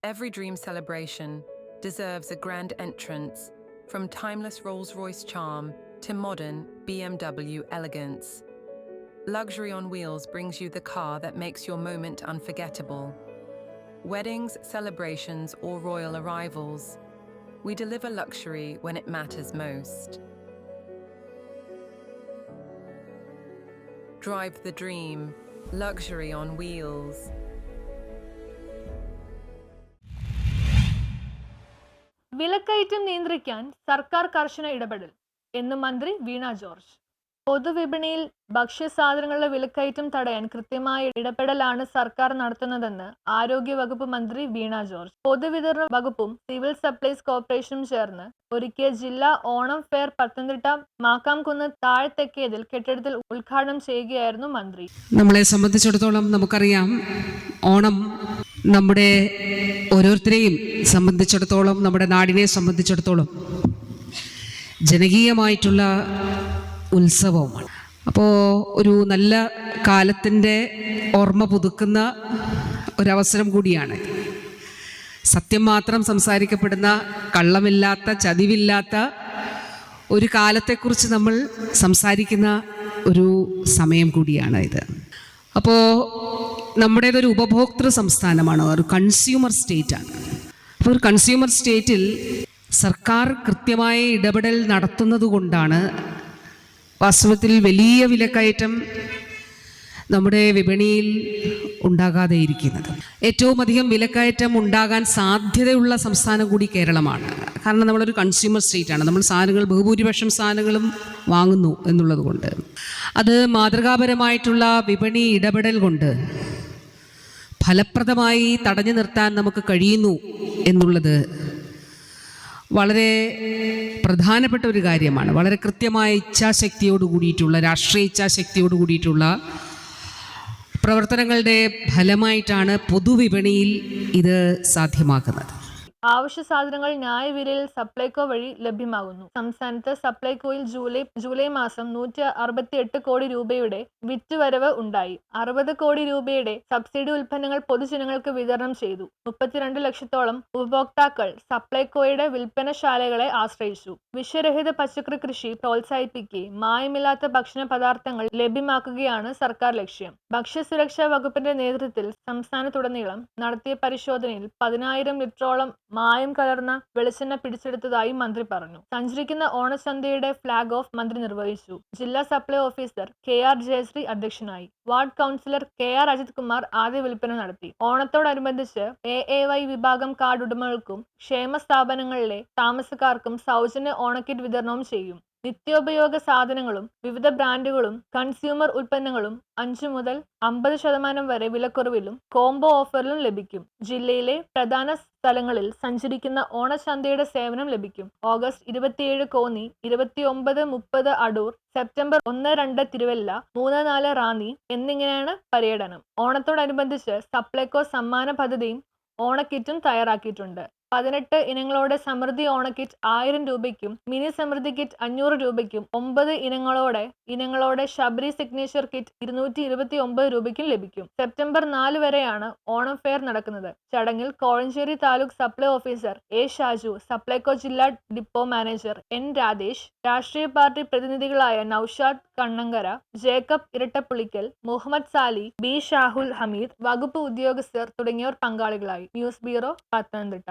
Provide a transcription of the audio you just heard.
Every dream celebration deserves a grand entrance, from timeless Rolls-Royce charm to modern BMW elegance. Luxury on Wheels brings you the car that makes your moment unforgettable. Weddings, celebrations, or royal arrivals, we deliver luxury when it matters most. Drive the dream, luxury on wheels. വിലക്കയറ്റം നിയന്ത്രിക്കാൻ സർക്കാർ കർശന ഇടപെടൽ എന്ന് മന്ത്രി വീണ George. പൊതുവിപണിയിൽ ഭക്ഷ്യസാധനങ്ങളുടെ വിലക്കയറ്റം തടയാൻ കൃത്യമായ ഇടപെടലാണ് സർക്കാർ നടത്തുന്നതെന്ന് ആരോഗ്യവകുപ്പ് മന്ത്രി വീണ ജോർജ്. പൊതുവിതരണ വകുപ്പും സിവിൽ സപ്ലൈസ് കോർപ്പറേഷനും ചേർന്ന് ഒരുക്കിയ ജില്ലാ ഓണം ഫെയർ പത്തനംതിട്ട മാക്കാംകുന്ന് താഴത്തെക്കേതിൽ കെട്ടിടത്തിൽ ഉദ്ഘാടനം ചെയ്യുകയായിരുന്നു മന്ത്രി. നമ്മളെ സംബന്ധിച്ചിടത്തോളം നമുക്കറിയാം, ഓണം നമ്മുടെ ഓരോരുത്തരെയും സംബന്ധിച്ചിടത്തോളം, നമ്മുടെ നാടിനെ സംബന്ധിച്ചിടത്തോളം ജനകീയമായിട്ടുള്ള ഉത്സവമാണ്. അപ്പോൾ ഒരു നല്ല കാലത്തിൻ്റെ ഓർമ്മ പുതുക്കുന്ന ഒരവസരം കൂടിയാണ്. സത്യം മാത്രം സംസാരിക്കപ്പെടുന്ന, കള്ളമില്ലാത്ത, ചതിവില്ലാത്ത ഒരു കാലത്തെക്കുറിച്ച് നമ്മൾ സംസാരിക്കുന്ന ഒരു സമയം കൂടിയാണ് ഇത്. അപ്പോൾ നമ്മുടേതൊരു ഉപഭോക്തൃ സംസ്ഥാനമാണ്, ഒരു കൺസ്യൂമർ സ്റ്റേറ്റാണ്. അപ്പോൾ ഒരു കൺസ്യൂമർ സ്റ്റേറ്റിൽ സർക്കാർ കൃത്യമായ ഇടപെടൽ നടത്തുന്നത് കൊണ്ടാണ് വാസ്തവത്തിൽ വലിയ വിലക്കയറ്റം നമ്മുടെ വിപണിയിൽ ഉണ്ടാകാതെ ഇരിക്കുന്നത്. ഏറ്റവും അധികം വിലക്കയറ്റം ഉണ്ടാകാൻ സാധ്യതയുള്ള സംസ്ഥാനം കൂടി കേരളമാണ്. കാരണം നമ്മളൊരു കൺസ്യൂമർ സ്റ്റേറ്റാണ്. നമ്മൾ സാധനങ്ങൾ, ബഹുഭൂരിപക്ഷം സാധനങ്ങളും വാങ്ങുന്നു എന്നുള്ളത് കൊണ്ട്, അത് മാതൃകാപരമായിട്ടുള്ള വിപണി ഇടപെടൽ കൊണ്ട് ഫലപ്രദമായി തടഞ്ഞു നിർത്താൻ നമുക്ക് കഴിയുന്നു എന്നുള്ളത് വളരെ പ്രധാനപ്പെട്ട ഒരു കാര്യമാണ്. വളരെ കൃത്യമായ ഇച്ഛാശക്തിയോട് കൂടിയിട്ടുള്ള, രാഷ്ട്രീയ ഇച്ഛാശക്തിയോട് കൂടിയിട്ടുള്ള പ്രവർത്തനങ്ങളുടെ ഫലമായിട്ടാണ് പൊതുവിപണിയിൽ ഇത് സാധ്യമാക്കുന്നത്. ആവശ്യ സാധനങ്ങൾ ന്യായവിലയിൽ സപ്ലൈകോ വഴി ലഭ്യമാകുന്നു. സംസ്ഥാനത്ത് സപ്ലൈകോയിൽ ജൂലൈ മാസം 168 കോടി രൂപയുടെ വിറ്റുവരവ് ഉണ്ടായി. 60 കോടി രൂപയുടെ സബ്സിഡി ഉൽപ്പന്നങ്ങൾ പൊതുജനങ്ങൾക്ക് വിതരണം ചെയ്തു. 32 ലക്ഷത്തോളം ഉപഭോക്താക്കൾ സപ്ലൈകോയുടെ വിൽപ്പനശാലകളെ ആശ്രയിച്ചു. വിഷരഹിത പച്ചക്കറി കൃഷി പ്രോത്സാഹിപ്പിക്കുകയും മായമില്ലാത്ത ഭക്ഷണ പദാർത്ഥങ്ങൾ ലഭ്യമാക്കുകയാണ് സർക്കാർ ലക്ഷ്യം. ഭക്ഷ്യസുരക്ഷാ വകുപ്പിന്റെ നേതൃത്വത്തിൽ സംസ്ഥാനത്തുടനീളം നടത്തിയ പരിശോധനയിൽ 10,000 ലിറ്ററോളം മായം കലർന്ന വെളിച്ചെണ്ണ പിടിച്ചെടുത്തതായി മന്ത്രി പറഞ്ഞു. സഞ്ചരിക്കുന്ന ഓണച്ചന്തയുടെ ഫ്ളാഗ് ഓഫ് മന്ത്രി നിർവഹിച്ചു. ജില്ലാ സപ്ലൈ ഓഫീസർ KR ജയശ്രീ അധ്യക്ഷനായി. Ward councillor KR Ajith Kumar ആദ്യ വിൽപ്പന നടത്തി. ഓണത്തോടനുബന്ധിച്ച് AAY വിഭാഗം കാർഡ് ഉടമകൾക്കും ക്ഷേമ സ്ഥാപനങ്ങളിലെ താമസക്കാർക്കും സൗജന്യ ഓണക്കിറ്റ് വിതരണവും ചെയ്യും. നിത്യോപയോഗ സാധനങ്ങളും വിവിധ ബ്രാൻഡുകളും കൺസ്യൂമർ ഉൽപ്പന്നങ്ങളും 5 മുതൽ 50% വരെ വിലക്കുറവിലും കോംബോ ഓഫറിലും ലഭിക്കും. ജില്ലയിലെ പ്രധാന സ്ഥലങ്ങളിൽ സഞ്ചരിക്കുന്ന ഓണച്ചന്തയുടെ സേവനം ലഭിക്കും. ഓഗസ്റ്റ് 27 കോന്നി, 29, 30 അടൂർ, സെപ്റ്റംബർ 1, 2 തിരുവല്ല, 3, 4 റാന്നി എന്നിങ്ങനെയാണ് പര്യടനം. ഓണത്തോടനുബന്ധിച്ച് സപ്ലൈകോ സമ്മാന പദ്ധതിയും ഓണക്കിറ്റും തയ്യാറാക്കിയിട്ടുണ്ട്. 18 ഇനങ്ങളോടെ സമൃദ്ധി ഓണക്കിറ്റ് 1000 രൂപയ്ക്കും മിനി സമൃദ്ധി കിറ്റ് 500 രൂപയ്ക്കും 9 ഇനങ്ങളോടെ ശബരി സിഗ്നേച്ചർ കിറ്റ് 229 രൂപയ്ക്കും ലഭിക്കും. സെപ്റ്റംബർ 4 വരെയാണ് ഓണം ഫെയർ നടക്കുന്നത്. ചടങ്ങിൽ Kozhencherry taluk supply officer A Shaju, Supplyco ജില്ലാ ഡിപ്പോ മാനേജർ N രാധേഷ്, രാഷ്ട്രീയ പാർട്ടി പ്രതിനിധികളായ നൌഷാദ് കണ്ണങ്കര, ജേക്കബ് ഇരട്ടപ്പുളിക്കൽ, മുഹമ്മദ് സാലി, B ഷാഹുൽ ഹമീദ്, വകുപ്പ് ഉദ്യോഗസ്ഥർ തുടങ്ങിയവർ പങ്കാളികളായി. News bureau, Pathanamthitta.